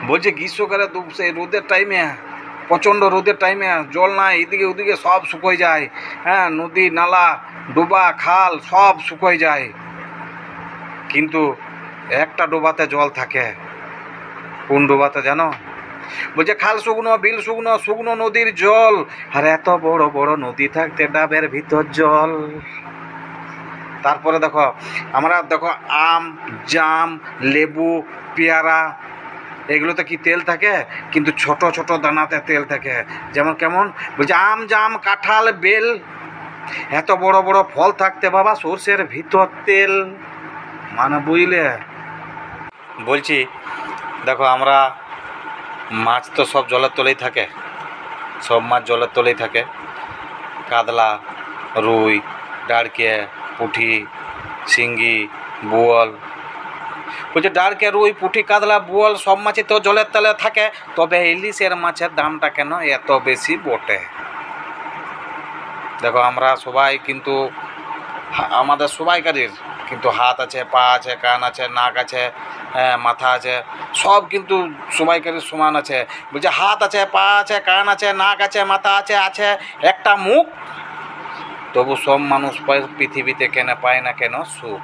বলছে গ্রীষ্মকালে সেই রোদের টাইমে, প্রচণ্ড রোদের টাইমে জল নাই, এদিকে ওদিকে সব শুকোয় যায়। হ্যাঁ, নদী নালা ডোবা খাল সব শুকোয় যায়, কিন্তু একটা ডোবাতে জল থাকে। কোন ডোবাতে জানো? বলছে খাল শুকনো, বিল শুকনো, শুকনো নদীর জল। আর এত বড় বড় নদী থাকতে ডাবের ভিতর জল। তারপরে দেখো, আমরা দেখো আম, জাম, লেবু, পেয়ারা, এগুলোতে কি তেল থাকে? কিন্তু ছোট ছোট দানাতে তেল থাকে। যেমন কেমন? বলছে আম, জাম, কাঁঠাল, বেল, এত বড় বড় ফল থাকতে বাবা সর্ষের ভিতর তেল। মানে বুঝলে? বলছি দেখো, আমরা মাছ তো সব জলের তলেই থাকে, সব মাছ জলের তলেই থাকে। কাতলা, রুই, ডাড়কে, পুঁটি, শিঙ্গি, বোয়াল। বলছে ডাড়কে, রুই, পুঁটি, কাতলা, বোয়াল সব মাছই তো জলের তলে থাকে, তবে ইলিশের মাছের দামটা কেন এত বেশি বটে? দেখো আমরা সবাই কিন্তু, আমাদের সবাইকারই কিন্তু হাত আছে, পা আছে, কান আছে, নাক আছে, হ্যাঁ মাথা আছে, সব কিন্তু সবাইকারই সমান আছে। বলছে হাত আছে, পা আছে, কান আছে, নাক আছে, মাথা আছে, আছে একটা মুখ, তবু সব মানুষ পৃথিবীতে কেন পায় না কেন সুখ?